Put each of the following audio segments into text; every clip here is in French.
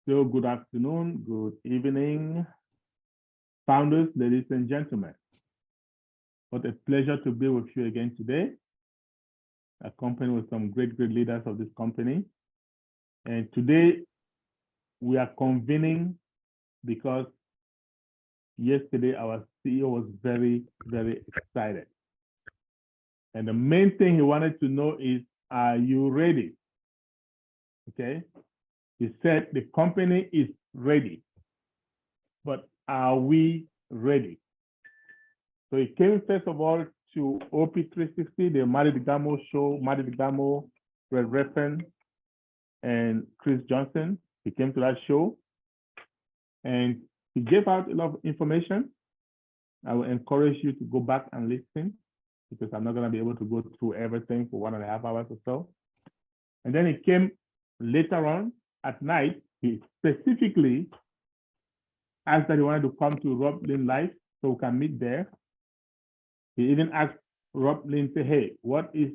So good afternoon, good evening, founders, ladies and gentlemen. What a pleasure to be with you again today, accompanied with some great leaders of this company. And today we are convening because yesterday our CEO was very excited. And the main thing he wanted to know is, are you ready? Okay. He said the company is ready, but are we ready? So he came first of all to OP360, the Marty DeGamo show, Marty DeGamo, Red Reffen, and Chris Johnson. He came to that show and he gave out a lot of information. I will encourage you to go back and listen because I'm not going to be able to go through everything for 1.5 hours or so. And then he came later on at night. He specifically asked that he wanted to come to Rob Lynn Live so we can meet there. He even asked Rob Lynn, say, hey, what is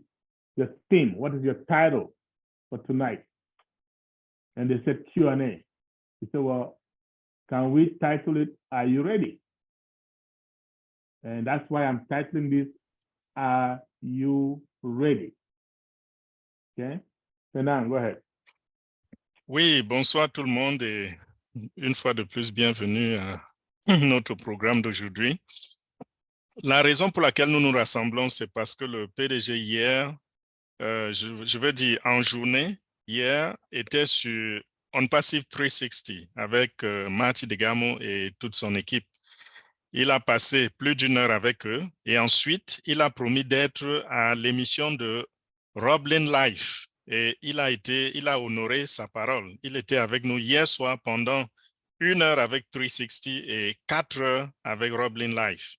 your theme? What is your title for tonight? And they said Q&A. He said, well, can we title it, Are You Ready? And that's why I'm titling this, Are You Ready? Okay. Fernand, go ahead. Oui, bonsoir tout le monde et une fois de plus, bienvenue à notre programme d'aujourd'hui. La raison pour laquelle nous nous rassemblons, c'est parce que le PDG hier, je veux dire en journée, hier, était sur On Passive 360 avec Marty DeGamo et toute son équipe. Il a passé plus d'1 heure avec eux et ensuite, il a promis d'être à l'émission de Rob Lynn Live. Et il a honoré sa parole. Il était avec nous hier soir pendant 1 heure avec 360 et 4 heures avec Rob Lynn Live.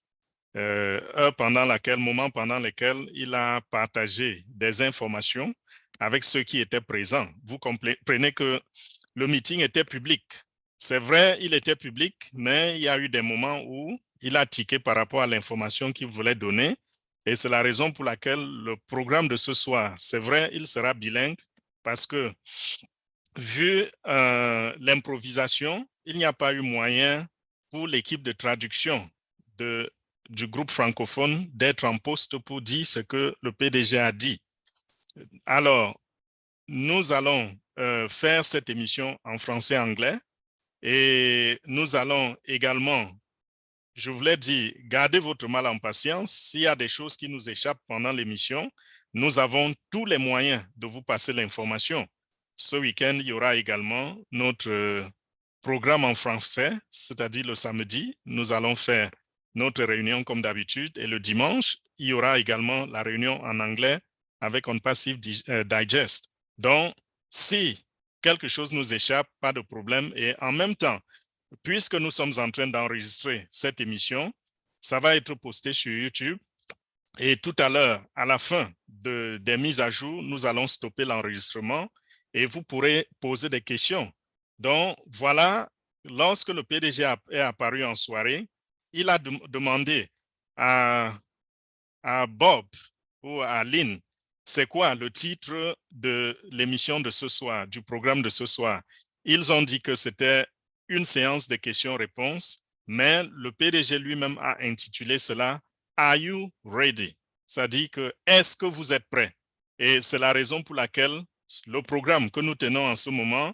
Moment pendant lequel il a partagé des informations avec ceux qui étaient présents. Vous comprenez que le meeting était public. C'est vrai, il était public, mais il y a eu des moments où il a tiqué par rapport à l'information qu'il voulait donner. Et c'est la raison pour laquelle le programme de ce soir, c'est vrai, il sera bilingue parce que vu l'improvisation, il n'y a pas eu moyen pour l'équipe de traduction du groupe francophone d'être en poste pour dire ce que le PDG a dit. Alors, nous allons faire cette émission en français-anglais et nous allons également, je voulais dire, gardez votre mal en patience. S'il y a des choses qui nous échappent pendant l'émission, nous avons tous les moyens de vous passer l'information. Ce week-end, il y aura également notre programme en français, c'est-à-dire le samedi, nous allons faire notre réunion comme d'habitude et le dimanche, il y aura également la réunion en anglais avec On Passive Digest. Donc, si quelque chose nous échappe, pas de problème. Et en même temps, puisque nous sommes en train d'enregistrer cette émission, ça va être posté sur YouTube. Et tout à l'heure, à la fin des mises à jour, nous allons stopper l'enregistrement et vous pourrez poser des questions. Donc, voilà, lorsque le PDG est apparu en soirée, il a demandé à Bob ou à Lynn, c'est quoi le titre de l'émission de ce soir, du programme de ce soir? Ils ont dit que c'était une séance de questions-réponses, mais le PDG lui-même a intitulé cela « Are you ready ?» Ça dit que « Est-ce que vous êtes prêts ?» Et c'est la raison pour laquelle le programme que nous tenons en ce moment,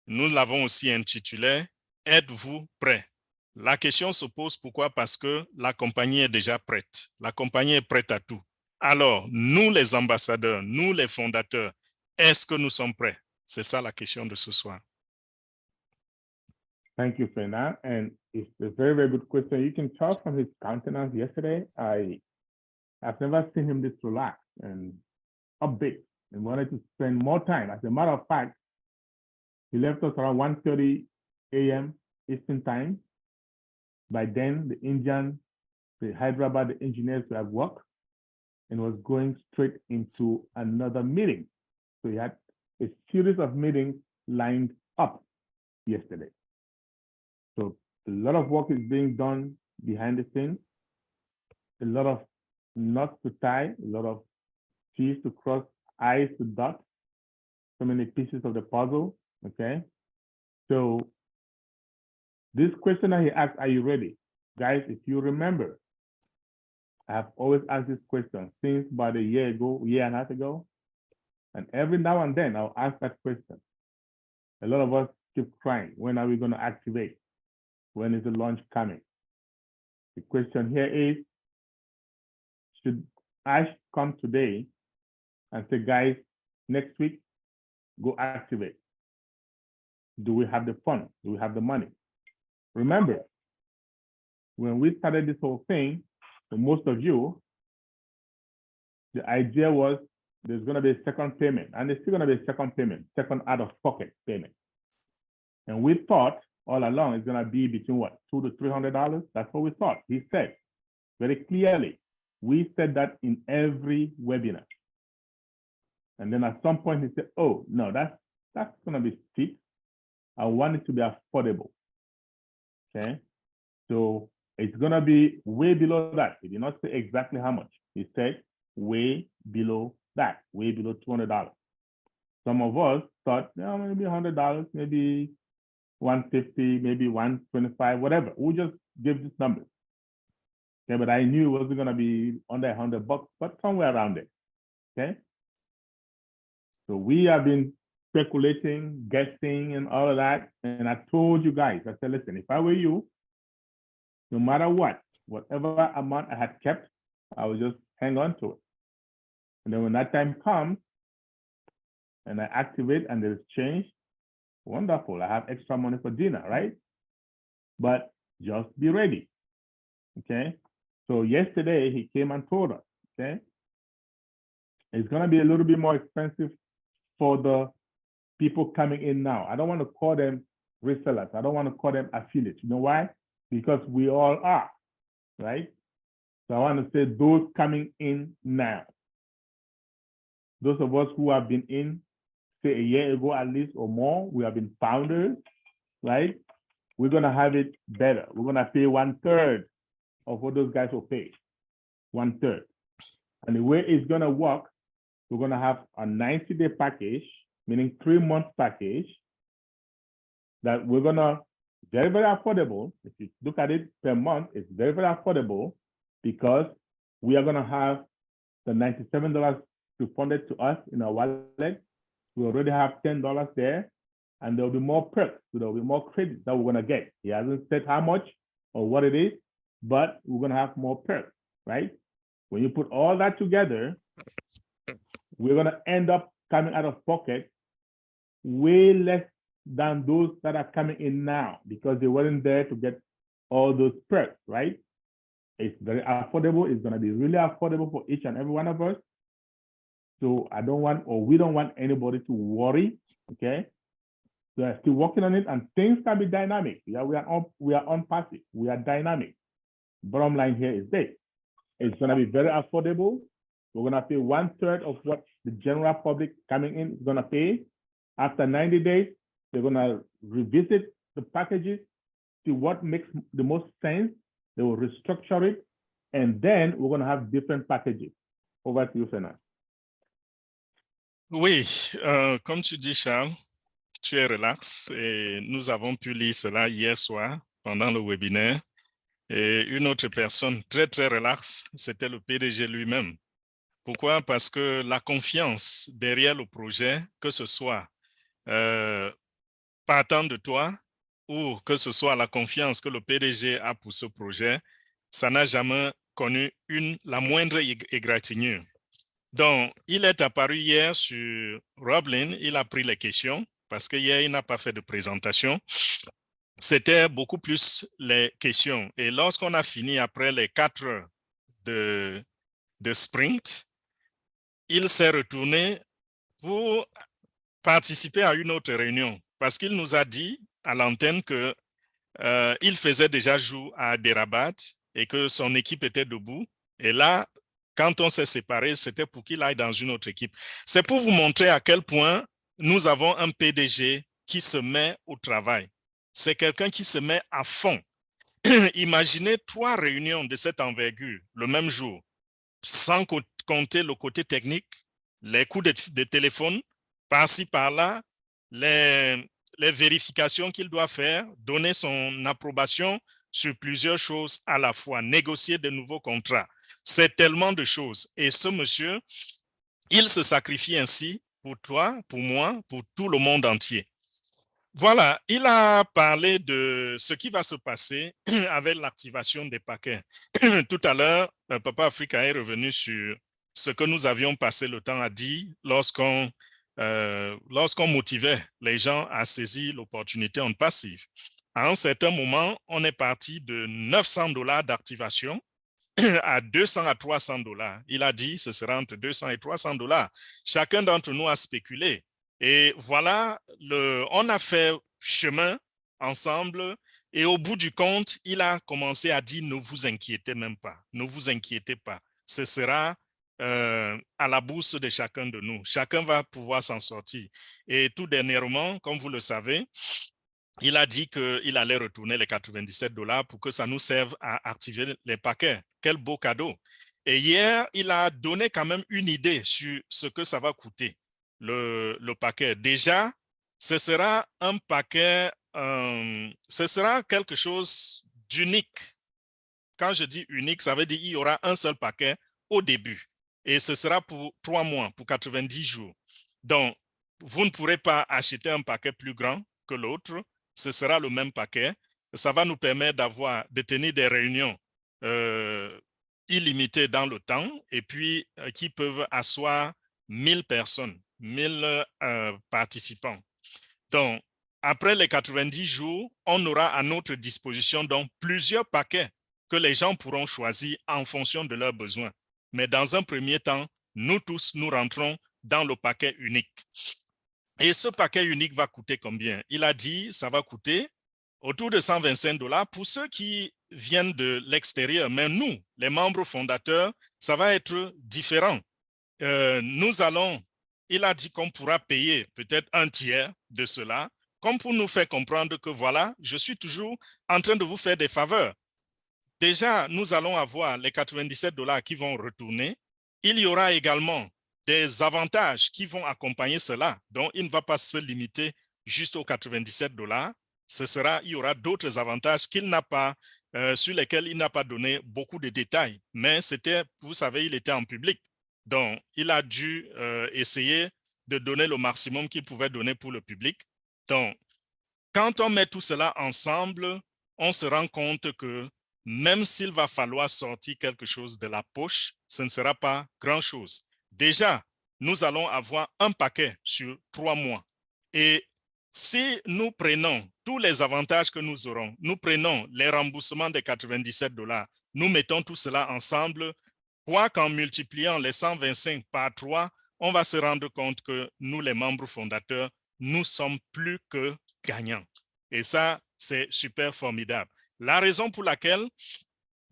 nous l'avons aussi intitulé « Êtes-vous prêts ?» La question se pose pourquoi? Parce que la compagnie est déjà prête. La compagnie est prête à tout. Alors, nous les ambassadeurs, nous les fondateurs, est-ce que nous sommes prêts? C'est ça la question de ce soir. Thank you, Fernand. And it's a very good question. You can tell from his countenance yesterday, I've never seen him this relaxed and upbeat and wanted to spend more time. As a matter of fact, he left us around 1:30 a.m. Eastern time. By then, the Hyderabad, the engineers were at work and was going straight into another meeting. So he had a series of meetings lined up yesterday. So a lot of work is being done behind the scenes, a lot of knots to tie, a lot of T's to cross, I's to dot, so many pieces of the puzzle, okay? So this question that he asked, are you ready? Guys, if you remember, I have always asked this question since about a year and a half ago. And every now and then I'll ask that question. A lot of us keep crying. When are we going to activate? When is the launch coming? The question here is, should Ash come today and say, guys, next week, go activate? Do we have the funds? Do we have the money? Remember, when we started this whole thing, for most of you, the idea was there's going to be a second payment, and there's still going to be a second payment, second out-of-pocket payment. And we thought all along it's going to be between what, $200 to $300? That's what we thought. He said very clearly. We said that in every webinar. And then at some point he said, oh, no, that's going to be steep. I want it to be affordable. Okay. So it's going to be way below that. He did not say exactly how much. He said way below that, way below $200. Some of us thought, yeah, maybe $100, maybe $150, maybe $125, whatever. We just give this number. Okay, but I knew it wasn't going to be under $100, but somewhere around it. Okay. So we have been speculating, guessing, and all of that. And I told you guys, I said, listen, if I were you, no matter what, whatever amount I had kept, I would just hang on to it. And then when that time comes and I activate and there's change, wonderful. I have extra money for dinner, right? But just be ready. Okay. So yesterday he came and told us, okay, it's going to be a little bit more expensive for the people coming in now. I don't want to call them resellers. I don't want to call them affiliates. You know why? Because we all are, right? So I want to say those coming in now. Those of us who have been in, say a year ago at least or more, we have been founders, right? We're going to have it better. We're going to pay 1/3 of what those guys will pay, 1/3. And the way it's going to work, we're going to have a 90-day package, meaning 3-month package that we're going to, very, very affordable. If you look at it per month, it's very, very affordable because we are going to have the $97 refunded to us in our wallet. We already have $10 there, and there'll be more perks. So there'll be more credits that we're going to get. He hasn't said how much or what it is, but we're going to have more perks, right? When you put all that together, we're going to end up coming out of pocket way less than those that are coming in now because they weren't there to get all those perks, right? It's very affordable. It's going to be really affordable for each and every one of us. So I don't want, or we don't want anybody to worry, okay? So I'm still working on it, and things can be dynamic. Yeah, we are on passive. We are dynamic. Bottom line here is this. It's going to be very affordable. We're going to pay 1/3 of what the general public coming in is going to pay. After 90 days, they're going to revisit the packages, see what makes the most sense. They will restructure it, and then we're going to have different packages. Over to you, Fernand. Oui, comme tu dis, Charles, tu es relax et nous avons pu lire cela hier soir pendant le webinaire. Et une autre personne très, très relaxe, c'était le PDG lui-même. Pourquoi? Parce que la confiance derrière le projet, que ce soit partant de toi ou que ce soit la confiance que le PDG a pour ce projet, ça n'a jamais connu la moindre égratignure. Donc, il est apparu hier sur Roblin, il a pris les questions parce qu'hier, il n'a pas fait de présentation. C'était beaucoup plus les questions. Et lorsqu'on a fini après les 4 heures de sprint, il s'est retourné pour participer à une autre réunion parce qu'il nous a dit à l'antenne qu'il faisait déjà jour à Hyderabad et que son équipe était debout. Et là, quand on s'est séparés, c'était pour qu'il aille dans une autre équipe. C'est pour vous montrer à quel point nous avons un PDG qui se met au travail. C'est quelqu'un qui se met à fond. Imaginez 3 réunions de cette envergure le même jour, sans compter le côté technique, les coups de téléphone, par-ci, par-là, les les vérifications qu'il doit faire, donner son approbation sur plusieurs choses à la fois, négocier de nouveaux contrats. C'est tellement de choses. Et ce monsieur, il se sacrifie ainsi pour toi, pour moi, pour tout le monde entier. Voilà, il a parlé de ce qui va se passer avec l'activation des paquets. Tout à l'heure, Papa Africa est revenu sur ce que nous avions passé le temps à dire lorsqu'on motivait les gens à saisir l'opportunité en passive. À un certain moment, on est parti de $900 d'activation à 200 à 300 $. Il a dit ce sera entre 200 et 300 $. Chacun d'entre nous a spéculé. Et voilà, on a fait chemin ensemble. Et au bout du compte, il a commencé à dire ne vous inquiétez même pas. Ne vous inquiétez pas. Ce sera à la bourse de chacun de nous. Chacun va pouvoir s'en sortir. Et tout dernièrement, comme vous le savez, il a dit qu'il allait retourner les 97 $ pour que ça nous serve à activer les paquets. Quel beau cadeau. Et hier, il a donné quand même une idée sur ce que ça va coûter, le paquet. Déjà, ce sera un paquet, ce sera quelque chose d'unique. Quand je dis unique, ça veut dire qu'il y aura un seul paquet au début. Et ce sera pour 3 mois, pour 90 jours. Donc, vous ne pourrez pas acheter un paquet plus grand que l'autre. Ce sera le même paquet. Ça va nous permettre de tenir des réunions illimitées dans le temps et puis qui peuvent asseoir 1000 personnes, 1000 participants. Donc, après les 90 jours, on aura à notre disposition donc plusieurs paquets que les gens pourront choisir en fonction de leurs besoins. Mais dans un premier temps, nous tous, nous rentrons dans le paquet unique. Et ce paquet unique va coûter combien? Il a dit ça va coûter autour de 125 $ pour ceux qui viennent de l'extérieur. Mais nous, les membres fondateurs, ça va être différent. Il a dit qu'on pourra payer peut-être un tiers de cela, comme pour nous faire comprendre que voilà, je suis toujours en train de vous faire des faveurs. Déjà, nous allons avoir les 97 $ qui vont retourner. Il y aura également des avantages qui vont accompagner cela. Donc, il ne va pas se limiter juste aux 97 $. Il y aura d'autres avantages qu'il n'a pas, sur lesquels il n'a pas donné beaucoup de détails. Mais c'était, vous savez, il était en public. Donc, il a dû essayer de donner le maximum qu'il pouvait donner pour le public. Donc, quand on met tout cela ensemble, on se rend compte que même s'il va falloir sortir quelque chose de la poche, ce ne sera pas grand-chose. Déjà, nous allons avoir un paquet sur 3 mois. Et si nous prenons tous les avantages que nous aurons, nous prenons les remboursements des 97 $, nous mettons tout cela ensemble, quoi qu'en multipliant les 125 par 3, on va se rendre compte que nous, les membres fondateurs, nous sommes plus que gagnants. Et ça, c'est super formidable. La raison pour laquelle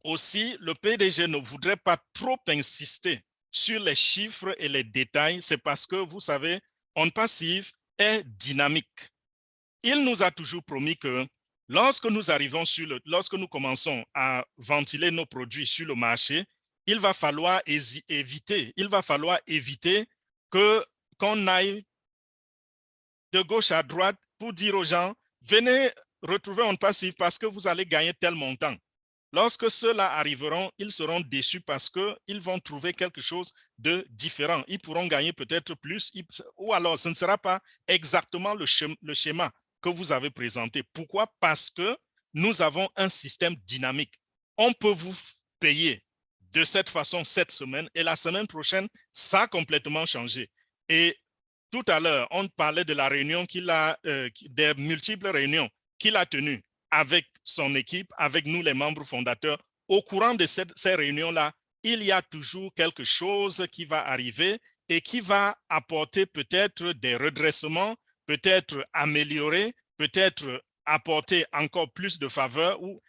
aussi le PDG ne voudrait pas trop insister sur les chiffres et les détails, c'est parce que, vous savez, On Passive est dynamique. Il nous a toujours promis que lorsque nous commençons à ventiler nos produits sur le marché, il va falloir éviter qu'on aille de gauche à droite pour dire aux gens, venez retrouver On Passive parce que vous allez gagner tel montant. Lorsque ceux-là arriveront, ils seront déçus parce qu'ils vont trouver quelque chose de différent. Ils pourront gagner peut-être plus, ou alors ce ne sera pas exactement le schéma que vous avez présenté. Pourquoi? Parce que nous avons un système dynamique. On peut vous payer de cette façon cette semaine et la semaine prochaine, ça a complètement changé. Et tout à l'heure, on parlait de la réunion des multiples réunions qu'il a tenues avec son équipe, avec nous les membres fondateurs. Au courant de ces réunions-là, il y a toujours quelque chose qui va arriver et qui va apporter peut-être des redressements, peut-être améliorer, peut-être apporter encore plus de faveur ou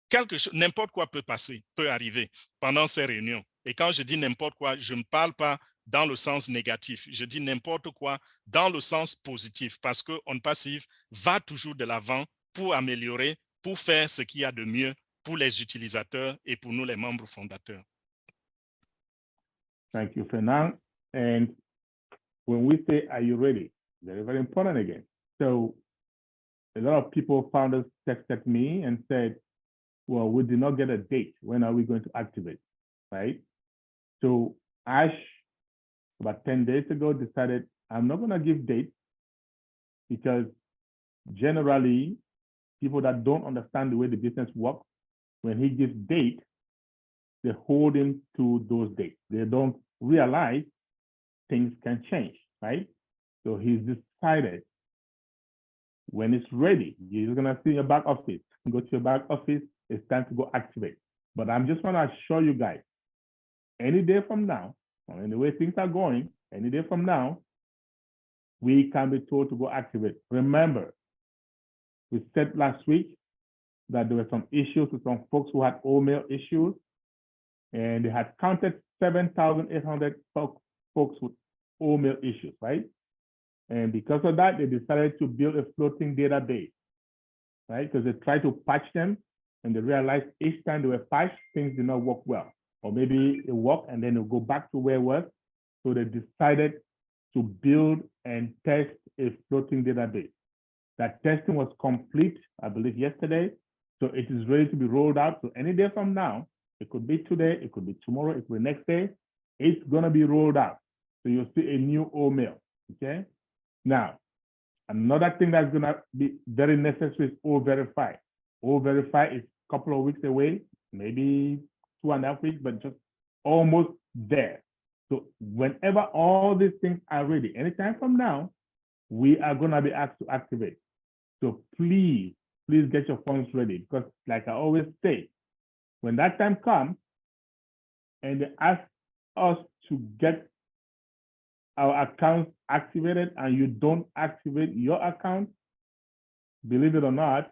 quelque chose, n'importe quoi peut arriver pendant ces réunions. Et quand je dis n'importe quoi, je ne parle pas dans le sens négatif. Je dis n'importe quoi dans le sens positif parce que On Passive va toujours de l'avant pour améliorer, pour faire ce qu'il y a de mieux pour les utilisateurs et pour nous, les membres fondateurs. Thank you, Fernand. And when we say, are you ready? Very, very important again. So a lot of people founders texted me and said, well, we did not get a date. When are we going to activate, right? So Ash, about 10 days ago, decided I'm not going to give dates because generally people that don't understand the way the business works, when he gives date, they hold him to those dates. They don't realize things can change, right? So he's decided when it's ready, you're gonna see your back office. Go to your back office, it's time to go activate. But I'm just wanna assure you guys, any day from now, or in the way things are going, any day from now, we can be told to go activate. Remember, we said last week that there were some issues with some folks who had OMail issues, and they had counted 7,800 folks with OMail issues, right? And because of that, they decided to build a floating database, right? Because they tried to patch them, and they realized each time they were patched, things did not work well. Or maybe it worked, and then it'll go back to where it was. So they decided to build and test a floating database. That testing was complete, I believe, yesterday. So it is ready to be rolled out. So any day from now, it could be today, it could be tomorrow, it could be next day. It's going to be rolled out. So you'll see a new OMail, okay? Now, another thing that's going to be very necessary is O-Verify. O-Verify is a couple of weeks away, maybe 2.5 weeks, but just almost there. So whenever all these things are ready, anytime from now, we are going to be asked to activate. So please get your phones ready, because like I always say, when that time comes and they ask us to get our accounts activated and you don't activate your account, believe it or not,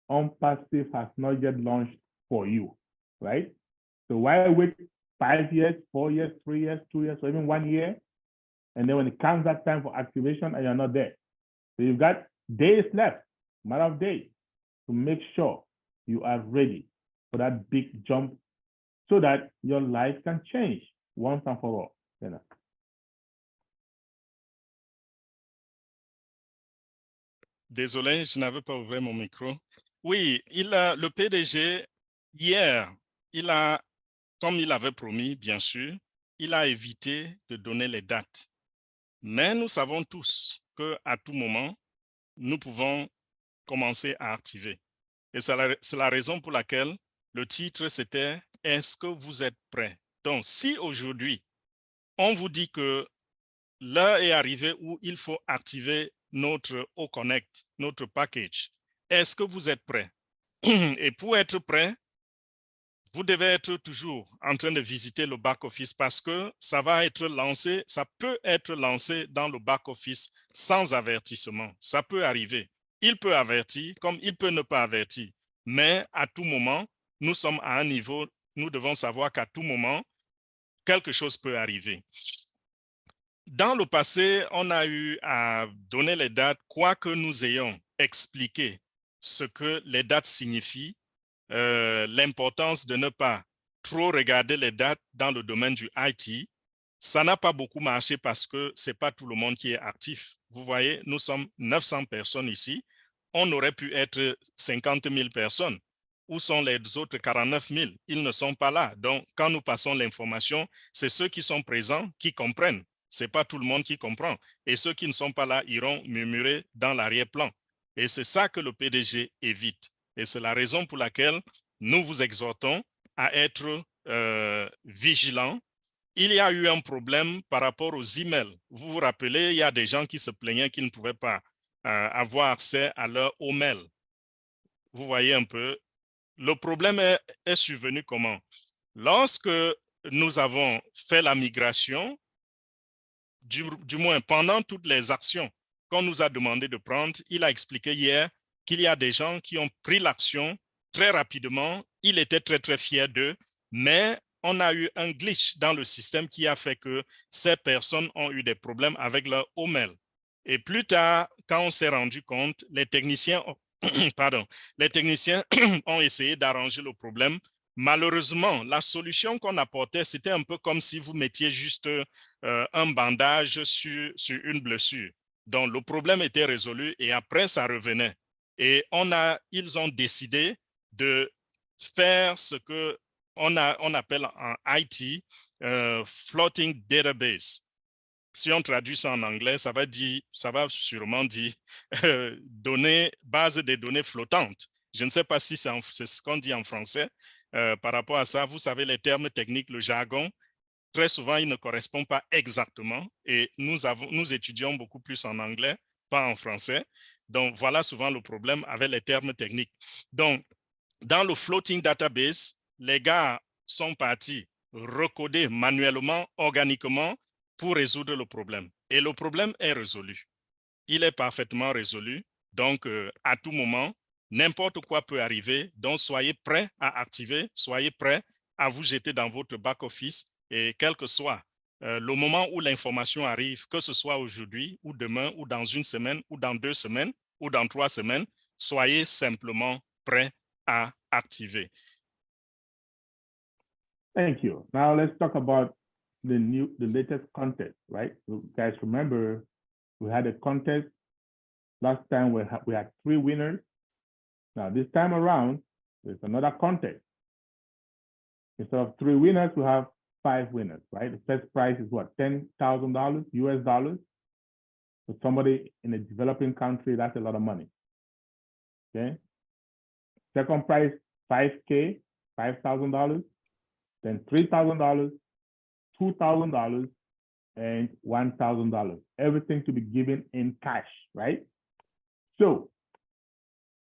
OnPassive has not yet launched for you, right? So why wait 5 years, 4 years, 3 years, 2 years, or even 1 year? And then when it comes that time for activation and you're not there. So you've got days left, matter of days, to make sure you are ready for that big jump so that your life can change once and for all. You know. Désolé, je n'avais pas ouvert mon micro. Oui, le PDG, hier, comme il avait promis, bien sûr, il a évité de donner les dates. Mais nous savons tous qu'à tout moment, nous pouvons commencer à activer. Et c'est la raison pour laquelle le titre, c'était « Est-ce que vous êtes prêts ?» Donc, si aujourd'hui, on vous dit que l'heure est arrivée où il faut activer notre O-Connect, notre package, est-ce que vous êtes prêts? Et pour être prêt, vous devez être toujours en train de visiter le back-office parce que ça va être lancé, ça peut être lancé dans le back-office sans avertissement. Ça peut arriver. Il peut avertir comme il peut ne pas avertir. Mais à tout moment, nous sommes à un niveau, nous devons savoir qu'à tout moment, quelque chose peut arriver. Dans le passé, on a eu à donner les dates, quoique nous ayons expliqué ce que les dates signifient, l'importance de ne pas trop regarder les dates dans le domaine du IT. Ça n'a pas beaucoup marché parce que ce n'est pas tout le monde qui est actif. Vous voyez, nous sommes 900 personnes ici. On aurait pu être 50 000 personnes. Où sont les autres 49 000? Ils ne sont pas là. Donc, quand nous passons l'information, c'est ceux qui sont présents qui comprennent. Ce n'est pas tout le monde qui comprend. Et ceux qui ne sont pas là iront murmurer dans l'arrière-plan. Et c'est ça que le PDG évite. Et c'est la raison pour laquelle nous vous exhortons à être vigilants. Il y a eu un problème par rapport aux emails. Vous vous rappelez, il y a des gens qui se plaignaient qu'ils ne pouvaient pas avoir accès à leur mail. Vous voyez un peu, le problème est survenu comment? Lorsque nous avons fait la migration, du moins pendant toutes les actions qu'on nous a demandé de prendre, il a expliqué hier qu'il y a des gens qui ont pris l'action très rapidement. Il était très, très fier d'eux, mais on a eu un glitch dans le système qui a fait que ces personnes ont eu des problèmes avec leur OMail. Et plus tard, quand on s'est rendu compte, les techniciens ont essayé d'arranger le problème. Malheureusement, la solution qu'on apportait, c'était un peu comme si vous mettiez juste un bandage sur une blessure. Donc, le problème était résolu et après, ça revenait. Et ils ont décidé de faire ce que on appelle en IT floating database. Si on traduit ça en anglais, ça va sûrement dire base des données flottantes. Je ne sais pas si c'est ce qu'on dit en français par rapport à ça. Vous savez, les termes techniques, le jargon, très souvent, il ne correspond pas exactement. Et nous étudions beaucoup plus en anglais, pas en français. Donc, voilà souvent le problème avec les termes techniques. Donc, dans le floating database, les gars sont partis recoder manuellement, organiquement, pour résoudre le problème. Et le problème est résolu. Il est parfaitement résolu. Donc, à tout moment, n'importe quoi peut arriver. Donc, soyez prêts à activer, soyez prêts à vous jeter dans votre back-office. Et quel que soit le moment où l'information arrive, que ce soit aujourd'hui ou demain ou dans une semaine ou dans 2 semaines ou dans 3 semaines, soyez simplement prêts à activer. Thank you. Now let's talk about the latest contest, right? So guys, remember we had a contest last time. We had 3 winners. Now this time around, there's another contest. Instead of 3 winners, we have 5 winners, right? The first prize is what, $10,000 US dollars. For somebody in a developing country, that's a lot of money. Okay. Second prize, $5K, $5,000. Then $3,000, $2,000, and $1,000. Everything to be given in cash, right? So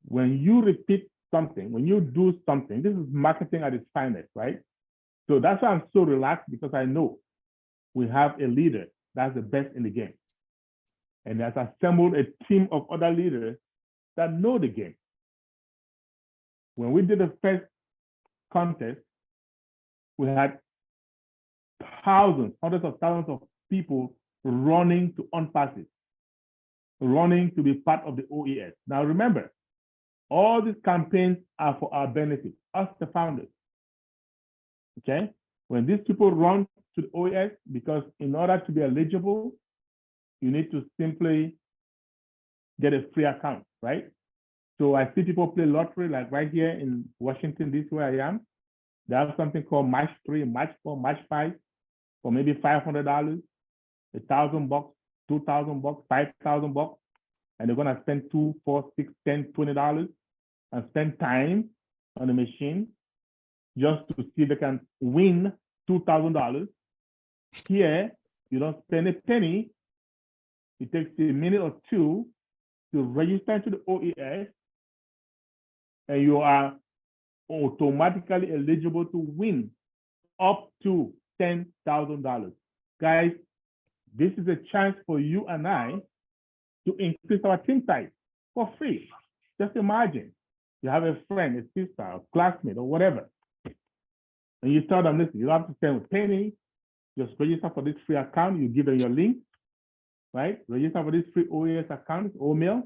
when you repeat something, when you do something, this is marketing at its finest, right? So that's why I'm so relaxed, because I know we have a leader that's the best in the game. And has assembled a team of other leaders that know the game. When we did the first contest, we had thousands, hundreds of thousands of people running to unpass it, running to be part of the OES. Now remember, all these campaigns are for our benefit, us the founders. Okay? When these people run to the OES, because in order to be eligible, you need to simply get a free account, right? So I see people play lottery, like right here in Washington, DC, where I am. They have something called Match 3, Match 4, Match 5 for maybe $500, $1,000, $2,000, $5,000, and they're gonna spend $2, $4, $6, $10, $20 and spend time on the machine just to see if they can win $2,000. Here, you don't spend a penny. It takes a minute or 2 to register to the OES, and you are automatically eligible to win up to $10,000. Guys, this is a chance for you and I to increase our team size for free. Just imagine you have a friend, a sister, a classmate, or whatever, and you tell them, listen, you don't have to spend a penny, just register for this free account. You give them your link, right? Register for this free OES account, OMail,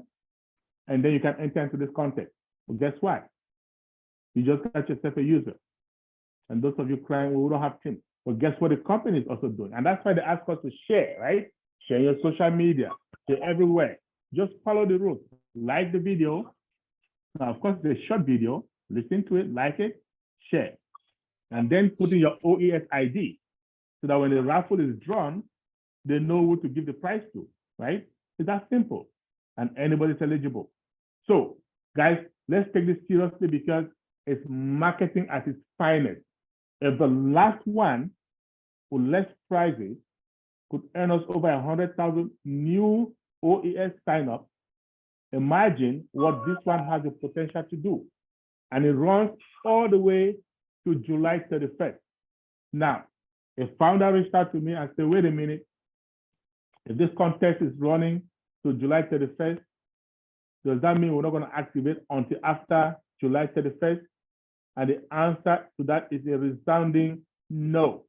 and then you can enter into this contest. Well, guess what? You just got yourself a user. And those of you crying, well, we don't have teams. Well, guess what the company is also doing? And that's why they ask us to share, right? Share your social media, share everywhere. Just follow the rules. Like the video. Now, of course, it's a short video. Listen to it, like it, share. And then put in your OES ID so that when the raffle is drawn, they know who to give the prize to, right? It's that simple. And anybody's eligible. So, guys, let's take this seriously, because it's marketing at its finest. If the last one with less prizes could earn us over 100,000 new OES signups, imagine what this one has the potential to do. And it runs all the way to July 31st. Now, a founder reached out to me and said, wait a minute, if this contest is running to July 31st, does that mean we're not going to activate until after July 31st? And the answer to that is a resounding no.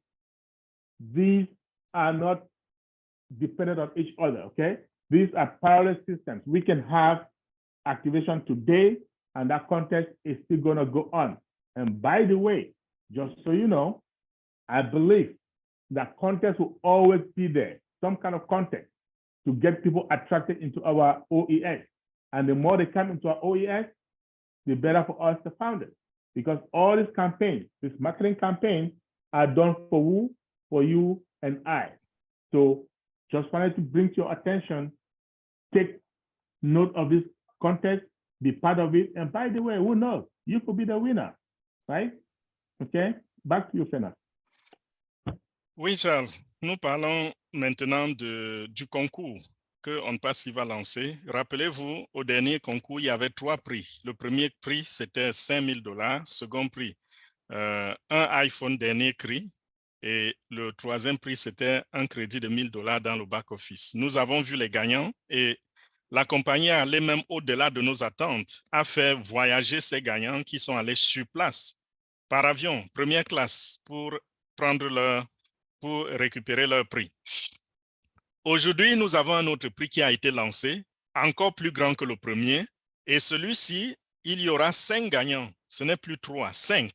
These are not dependent on each other, okay? These are parallel systems. We can have activation today, and that contest is still going to go on. And by the way, just so you know, I believe that contest will always be there, some kind of contest to get people attracted into our OES. And the more they come into our OES, the better for us, the founders. Because all these campaigns, this marketing campaigns are done for who? For you and I. So just wanted to bring to your attention, take note of this contest, be part of it. And by the way, who knows? You could be the winner, right? Okay, back to you, Fena. Oui, Charles, nous parlons maintenant du concours que On Passive va lancer. Rappelez-vous, au dernier concours, il y avait 3 prix. Le premier prix, c'était 5 000 $. Second prix, un iPhone dernier cri. Et le troisième prix, c'était un crédit de 1 000 $ dans le back-office. Nous avons vu les gagnants et la compagnie est allée même au-delà de nos attentes, a fait voyager ces gagnants qui sont allés sur place par avion, première classe, pour récupérer leur prix. Aujourd'hui, nous avons un autre prix qui a été lancé, encore plus grand que le premier. Et celui-ci, il y aura 5 gagnants. Ce n'est plus 3, 5.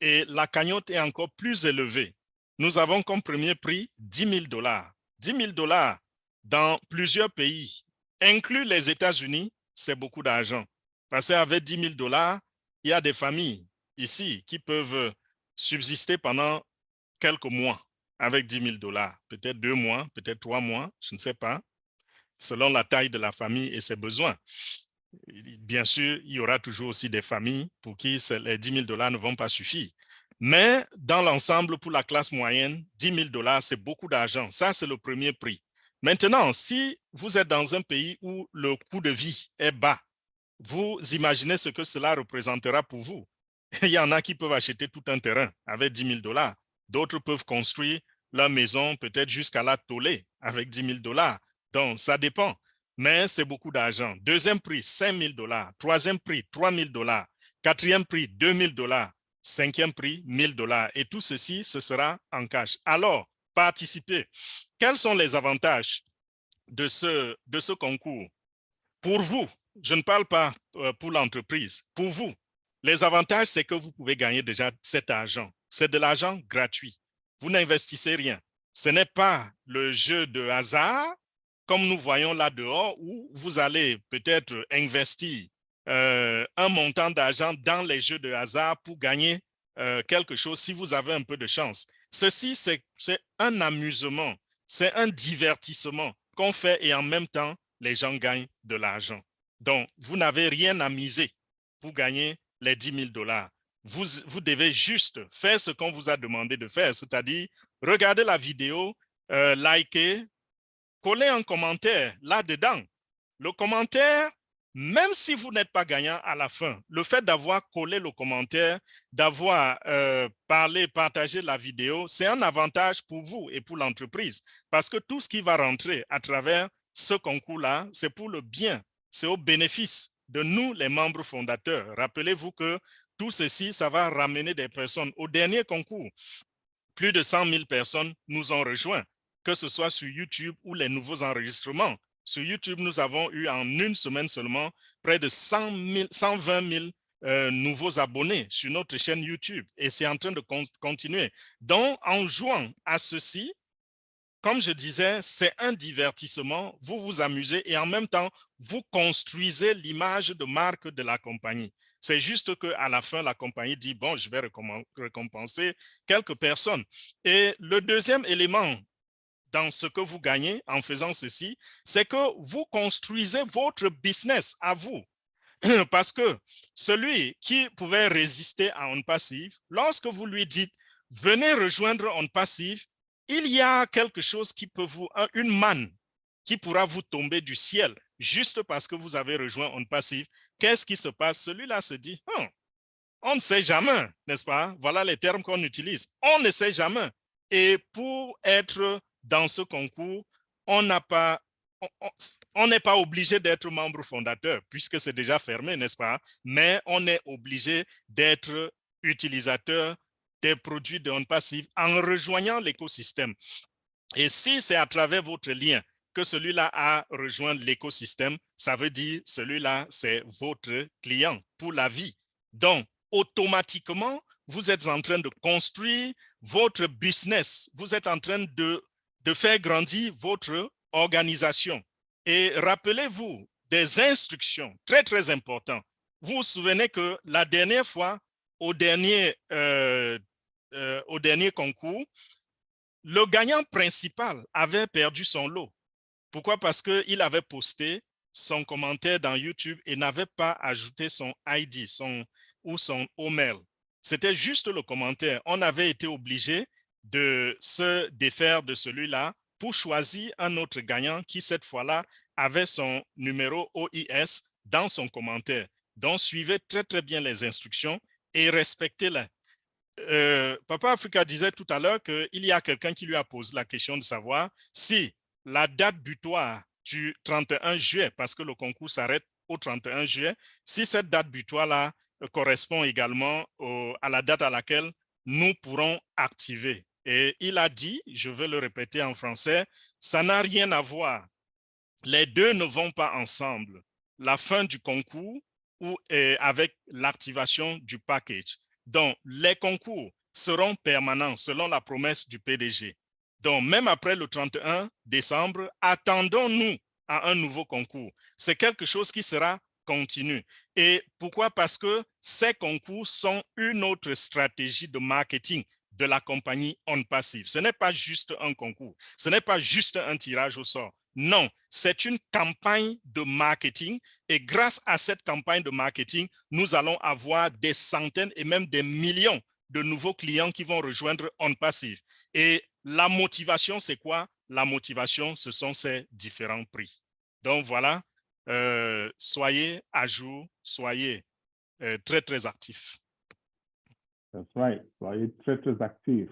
Et la cagnotte est encore plus élevée. Nous avons comme premier prix 10 000 $. 10 000 $ dans plusieurs pays, inclus les États-Unis, c'est beaucoup d'argent. Parce qu'avec 10 000 $, il y a des familles ici qui peuvent subsister pendant quelques mois avec 10 000 $. Peut-être 2 mois, peut-être 3 mois, je ne sais pas, selon la taille de la famille et ses besoins. Bien sûr, il y aura toujours aussi des familles pour qui les 10 000 $ ne vont pas suffire. Mais dans l'ensemble, pour la classe moyenne, 10 000 $, c'est beaucoup d'argent. Ça, c'est le premier prix. Maintenant, si vous êtes dans un pays où le coût de vie est bas, vous imaginez ce que cela représentera pour vous. Il y en a qui peuvent acheter tout un terrain avec 10 000 $. D'autres peuvent construire leur maison peut-être jusqu'à la tollée avec 10 000 $. Donc, ça dépend. Mais c'est beaucoup d'argent. Deuxième prix, 5 000 $. Troisième prix, 3 000 $. Quatrième prix, 2 000 $. Cinquième prix, 1 000 $. Et tout ceci, ce sera en cash. Alors, participez. Quels sont les avantages de ce concours? Pour vous, je ne parle pas pour l'entreprise. Pour vous, les avantages, c'est que vous pouvez gagner déjà cet argent. C'est de l'argent gratuit. Vous n'investissez rien. Ce n'est pas le jeu de hasard, comme nous voyons là dehors, où vous allez peut-être investir un montant d'argent dans les jeux de hasard pour gagner quelque chose si vous avez un peu de chance. Ceci, c'est un amusement, c'est un divertissement qu'on fait et en même temps, les gens gagnent de l'argent. Donc, vous n'avez rien à miser pour gagner les 10 000 $. Vous devez juste faire ce qu'on vous a demandé de faire, c'est-à-dire regarder la vidéo, liker, coller un commentaire là-dedans. Le commentaire, même si vous n'êtes pas gagnant à la fin, le fait d'avoir collé le commentaire, d'avoir parlé, partagé la vidéo, c'est un avantage pour vous et pour l'entreprise parce que tout ce qui va rentrer à travers ce concours-là, c'est pour le bien, c'est au bénéfice de nous, les membres fondateurs. Rappelez-vous que tout ceci, ça va ramener des personnes. Au dernier concours, plus de 100 000 personnes nous ont rejoints, que ce soit sur YouTube ou les nouveaux enregistrements. Sur YouTube, nous avons eu en une semaine seulement près de 120 000 nouveaux abonnés sur notre chaîne YouTube et c'est en train de continuer. Donc, en jouant à ceci, comme je disais, c'est un divertissement, vous vous amusez et en même temps, vous construisez l'image de marque de la compagnie. C'est juste qu'à la fin, la compagnie dit, bon, je vais récompenser quelques personnes. Et le deuxième élément dans ce que vous gagnez en faisant ceci, c'est que vous construisez votre business à vous. Parce que celui qui pouvait résister à On Passive, lorsque vous lui dites, venez rejoindre On Passive, il y a quelque chose qui peut une manne qui pourra vous tomber du ciel juste parce que vous avez rejoint On Passive. Qu'est-ce qui se passe? Celui-là se dit, on ne sait jamais, n'est-ce pas? Voilà les termes qu'on utilise. On ne sait jamais. Et pour être dans ce concours, on n'est pas obligé d'être membre fondateur puisque c'est déjà fermé, n'est-ce pas? Mais on est obligé d'être utilisateur des produits de On Passive en rejoignant l'écosystème. Et si c'est à travers votre lien que celui-là a rejoint l'écosystème, ça veut dire celui-là, c'est votre client pour la vie. Donc, automatiquement, vous êtes en train de construire votre business. Vous êtes en train de faire grandir votre organisation. Et rappelez-vous, des instructions, très, très important. Vous vous souvenez que la dernière fois, au dernier concours, le gagnant principal avait perdu son lot. Pourquoi? Parce qu'il avait posté son commentaire dans YouTube et n'avait pas ajouté son ID ou son email. C'était juste le commentaire. On avait été obligé de se défaire de celui-là pour choisir un autre gagnant qui, cette fois-là, avait son numéro OIS dans son commentaire. Donc, suivez très, très bien les instructions et respectez-les. Papa Africa disait tout à l'heure qu'il y a quelqu'un qui lui a posé la question de savoir si la date butoir du 31 juillet, parce que le concours s'arrête au 31 juillet, si cette date butoir-là correspond également à la date à laquelle nous pourrons activer. Et il a dit, je vais le répéter en français, ça n'a rien à voir. Les deux ne vont pas ensemble. La fin du concours avec l'activation du package. Donc, les concours seront permanents selon la promesse du PDG. Donc, même après le 31 décembre, attendons-nous à un nouveau concours. C'est quelque chose qui sera continu. Et pourquoi? Parce que ces concours sont une autre stratégie de marketing de la compagnie OnPassive. Ce n'est pas juste un concours. Ce n'est pas juste un tirage au sort. Non, c'est une campagne de marketing et grâce à cette campagne de marketing, nous allons avoir des centaines et même des millions de nouveaux clients qui vont rejoindre OnPassive. Et la motivation, c'est quoi? La motivation, ce sont ces différents prix. Donc voilà, soyez à jour, soyez très, très actifs. That's right. Soyez très, très actifs.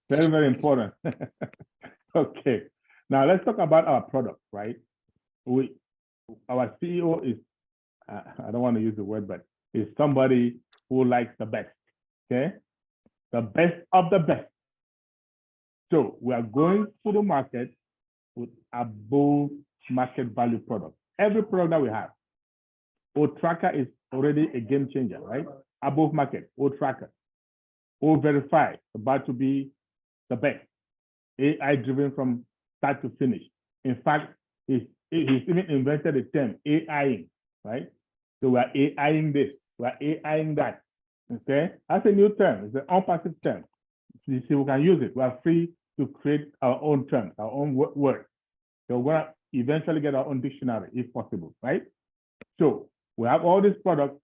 Very, very important. Okay. Now let's talk about our product, right? Our CEO is, I don't want to use the word, but is somebody who likes the best, okay? The best of the best. So we are going to the market with above market value product. Every product that we have, O-Tracker is already a game changer, right? Above market, O-Tracker. O-Verify, about to be the best. AI driven from start to finish. In fact, he's even invented the term AIing, right? So we're AIing this, we're AIing that, okay? That's a new term, it's an unpassive term. You see, we can use it. We are free to create our own terms, our own words. So we're gonna eventually get our own dictionary if possible, right? So we have all these products.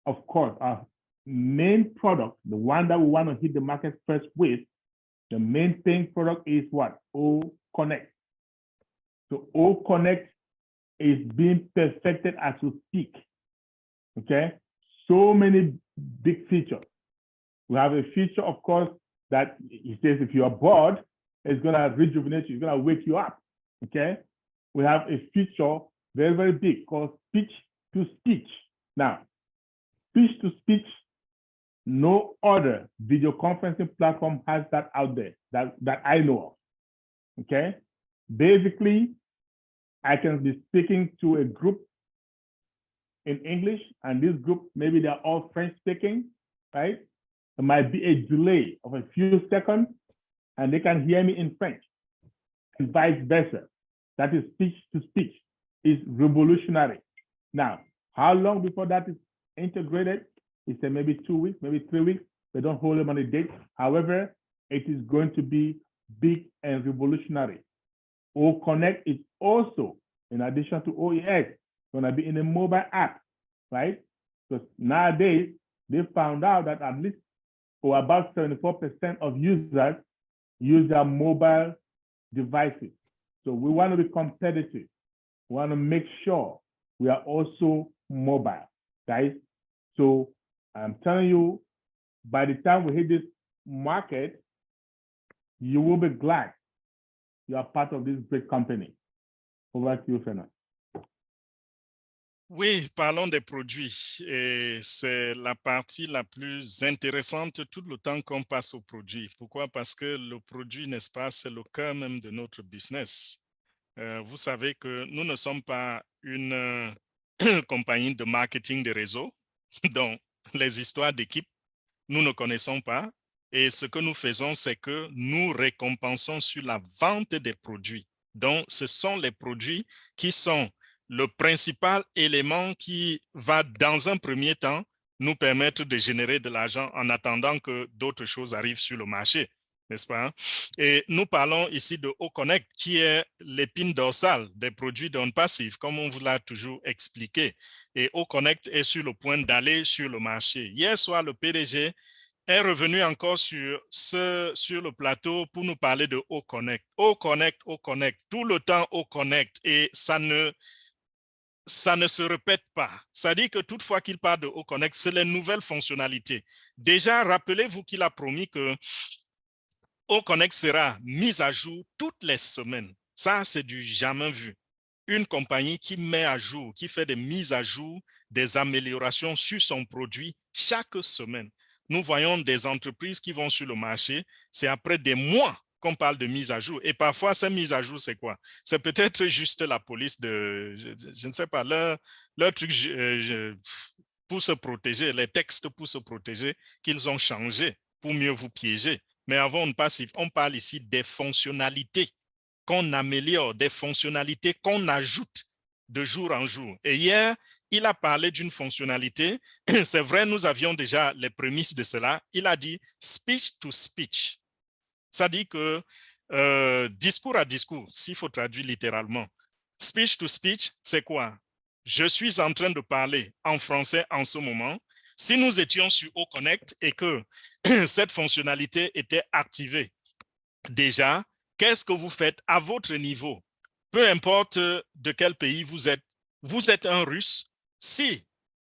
Of course, our main product, the one that we want to hit the market first with, the main paying product is what? O-Connect. So O-Connect is being perfected as we speak, okay? So many big features. We have a feature, of course, that it says if you are bored, it's gonna rejuvenate you, it's gonna wake you up, okay? We have a feature, very, very big, called speech to speech. Now, speech to speech, no other video conferencing platform has that out there that I know of, okay? Basically, I can be speaking to a group in English, and this group, maybe they're all French speaking, right? There might be a delay of a few seconds, and they can hear me in French, and vice versa. That is speech to speech. It's revolutionary. Now, how long before that is integrated? He said maybe 2 weeks, maybe 3 weeks. They don't hold them on a date. However, it is going to be big and revolutionary. O-Connect is also, in addition to OEX, going to be in a mobile app, right? Because nowadays, they found out that at least for about 74% of users use their mobile devices. So we want to be competitive. We want to make sure we are also mobile, guys. So I'm telling you, by the time we hit this market, you will be glad you are part of this great company. Over to you, Fernand. Oui, parlons des produits. Et c'est la partie la plus intéressante tout le temps qu'on passe au produit. Pourquoi? Parce que le produit, n'est-ce pas, c'est le cœur même de notre business. Vous savez que nous ne sommes pas une compagnie de marketing de réseau. Donc, les histoires d'équipe, nous ne connaissons pas. Et ce que nous faisons, c'est que nous récompensons sur la vente des produits. Donc, ce sont les produits qui sont le principal élément qui va, dans un premier temps, nous permettre de générer de l'argent en attendant que d'autres choses arrivent sur le marché, n'est-ce pas? Et nous parlons ici de OConnect, qui est l'épine dorsale des produits non-passifs, comme on vous l'a toujours expliqué. Et OConnect est sur le point d'aller sur le marché. Hier soir, le PDG est revenu encore sur le plateau pour nous parler de OConnect. OConnect, tout le temps OConnect, et ça ne se répète pas. Ça dit que toutefois qu'il parle de OConnect, c'est les nouvelles fonctionnalités. Déjà, rappelez-vous qu'il a promis que OConnect sera mis à jour toutes les semaines. Ça, c'est du jamais vu. Une compagnie qui met à jour, qui fait des mises à jour, des améliorations sur son produit chaque semaine. Nous voyons des entreprises qui vont sur le marché, c'est après des mois qu'on parle de mise à jour. Et parfois, ces mises à jour, c'est quoi? C'est peut-être juste la police de, je ne sais pas, leur truc pour se protéger, les textes pour se protéger qu'ils ont changé pour mieux vous piéger. Mais avant, on parle ici des fonctionnalités qu'on améliore, des fonctionnalités qu'on ajoute de jour en jour. Et hier, il a parlé d'une fonctionnalité. C'est vrai, nous avions déjà les prémices de cela. Il a dit speech to speech. Ça dit que discours à discours, s'il faut traduire littéralement. Speech to speech, c'est quoi? Je suis en train de parler en français en ce moment. Si nous étions sur OConnect et que cette fonctionnalité était activée déjà, qu'est-ce que vous faites à votre niveau? Peu importe de quel pays vous êtes un Russe. Si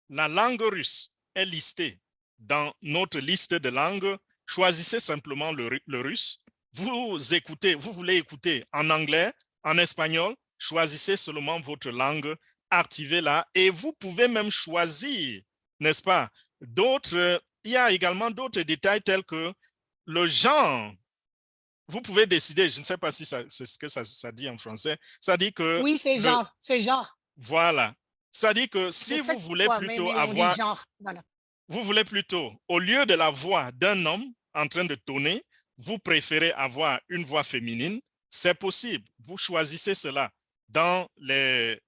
la langue russe est listée dans notre liste de langues, choisissez simplement le russe. Vous écoutez, vous voulez écouter en anglais, en espagnol, choisissez seulement votre langue, activez-la et vous pouvez même choisir, n'est-ce pas? Il y a également d'autres détails tels que le genre. Vous pouvez décider, je ne sais pas si c'est ce que ça dit en français, ça dit que, Oui, c'est genre, c'est genre. voilà, ça dit que Je si sais vous voulez quoi, plutôt mais on dit avoir, genre, voilà. vous voulez plutôt, au lieu de la voix d'un homme en train de tonner, vous préférez avoir une voix féminine, c'est possible, vous choisissez cela dans les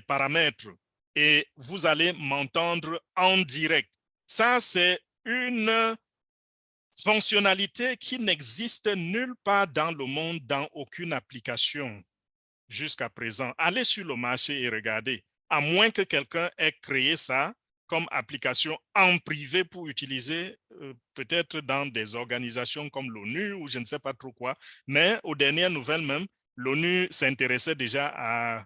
paramètres et vous allez m'entendre en direct. Ça, c'est une fonctionnalité qui n'existe nulle part dans le monde, dans aucune application jusqu'à présent. Allez sur le marché et regardez, à moins que quelqu'un ait créé ça comme application en privé pour utiliser peut-être dans des organisations comme l'ONU ou je ne sais pas trop quoi, mais aux dernières nouvelles même, l'ONU s'intéressait déjà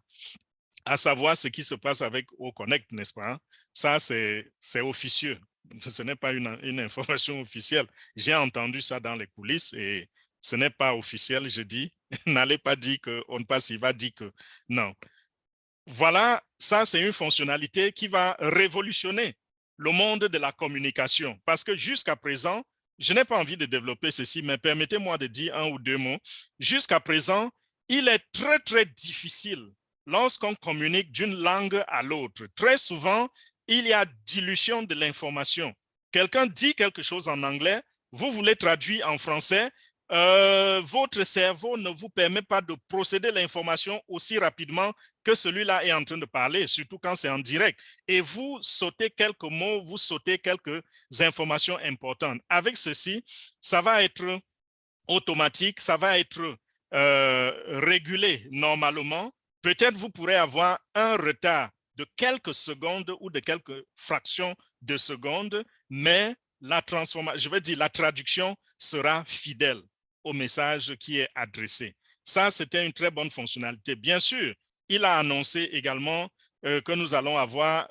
à savoir ce qui se passe avec OConnect, n'est-ce pas? Ça, c'est officieux. Ce n'est pas une information officielle. J'ai entendu ça dans les coulisses et ce n'est pas officiel, je dis. N'allez pas dire qu'on passe, il va dire que non. Voilà, ça, c'est une fonctionnalité qui va révolutionner le monde de la communication. Parce que jusqu'à présent, je n'ai pas envie de développer ceci, mais permettez-moi de dire un ou deux mots. Jusqu'à présent, il est très, très difficile lorsqu'on communique d'une langue à l'autre. Très souvent, il y a dilution de l'information. Quelqu'un dit quelque chose en anglais, vous voulez traduire en français, votre cerveau ne vous permet pas de procéder l'information aussi rapidement que celui-là est en train de parler, surtout quand c'est en direct. Et vous sautez quelques mots, vous sautez quelques informations importantes. Avec ceci, ça va être automatique, ça va être régulé normalement. Peut-être vous pourrez avoir un retard de quelques secondes ou de quelques fractions de secondes, mais la transformation, je veux dire, la traduction sera fidèle au message qui est adressé. Ça, c'était une très bonne fonctionnalité. Bien sûr, il a annoncé également que nous allons avoir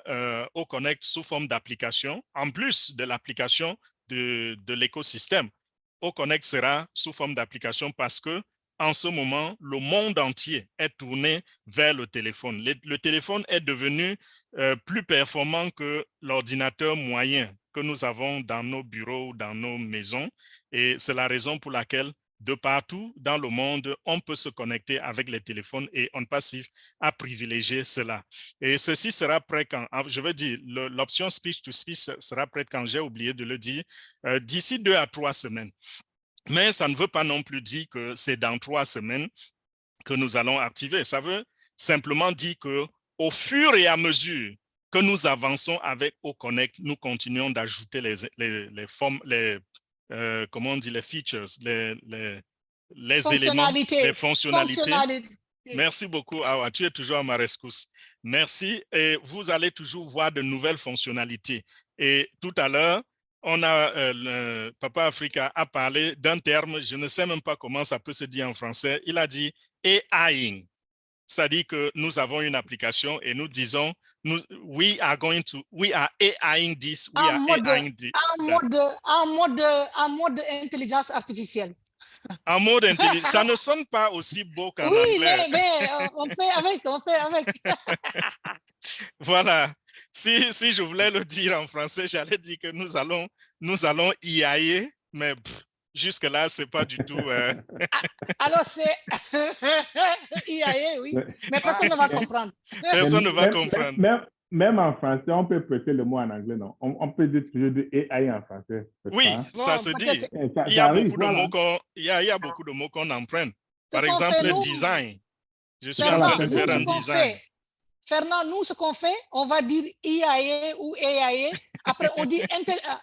OConnect sous forme d'application, en plus de l'application de l'écosystème. OConnect sera sous forme d'application parce que en ce moment, le monde entier est tourné vers le téléphone. Le téléphone est devenu plus performant que l'ordinateur moyen que nous avons dans nos bureaux, dans nos maisons. Et c'est la raison pour laquelle, de partout dans le monde, on peut se connecter avec les téléphones et on passe à privilégier cela. Et ceci sera prêt quand, je veux dire, l'option speech to speech sera prête quand j'ai oublié de le dire, d'ici 2 à 3 semaines. Mais ça ne veut pas non plus dire que c'est dans 3 semaines que nous allons activer. Ça veut simplement dire que au fur et à mesure que nous avançons avec OConnect, nous continuons d'ajouter les formes, comment on dit, les features, les éléments, les fonctionnalités. Merci beaucoup, Awa. Tu es toujours à ma rescousse. Merci. Et vous allez toujours voir de nouvelles fonctionnalités. Et tout à l'heure, on a, Papa Africa a parlé d'un terme, je ne sais même pas comment ça peut se dire en français. Il a dit AIing. Ça dit que nous avons une application et nous disons, we are AIing this, we are AIing this. En mode intelligence artificielle. En mode intelligence, ça ne sonne pas aussi beau qu'en oui, anglais. mais on fait avec. Voilà. Si je voulais le dire en français, j'allais dire que nous allons IAE, mais jusque-là, ce n'est pas du tout... Alors, c'est IAE, oui, mais personne ne va comprendre. Personne ne va comprendre. Même en français, on peut prêter le mot en anglais, non? On peut dire toujours du AI en français. Oui, ça se dit. Il y a beaucoup de mots qu'on emprunte. Par exemple, le design. Je suis en train de faire un design. Fernand, nous, ce qu'on fait, on va dire IAE ou AIA. Après, on dit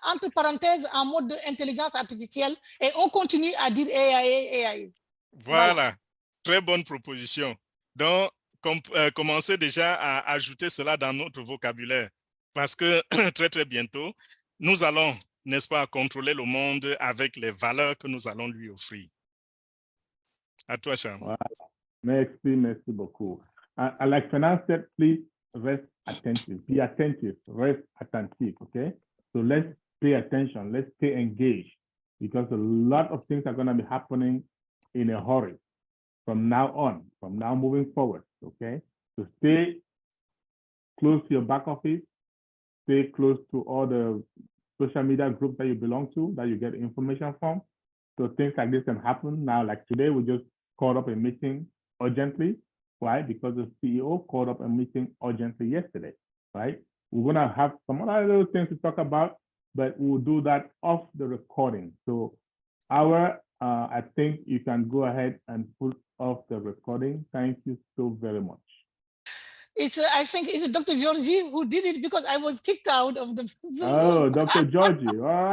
entre parenthèses en mode intelligence artificielle et on continue à dire AIA. Voilà. Très bonne proposition. Donc, commencez déjà à ajouter cela dans notre vocabulaire parce que très, très bientôt, nous allons, n'est-ce pas, contrôler le monde avec les valeurs que nous allons lui offrir. À toi, Charles. Voilà. Merci beaucoup. Like Fernand said, please rest attentive. Be attentive, rest attentive, okay? So let's pay attention, let's stay engaged because a lot of things are going to be happening in a hurry from now moving forward, okay? So stay close to your back office, stay close to all the social media groups that you belong to, that you get information from. So things like this can happen. Now, like today, we just called up a meeting urgently. Why? Because the CEO called up a meeting urgently yesterday, right? We're going to have some other little things to talk about, but we'll do that off the recording. So I think you can go ahead and put off the recording. Thank you so very much. I think it's Dr. Georgie who did it because I was kicked out of the Zoom. Oh, Dr. Georgie. All right.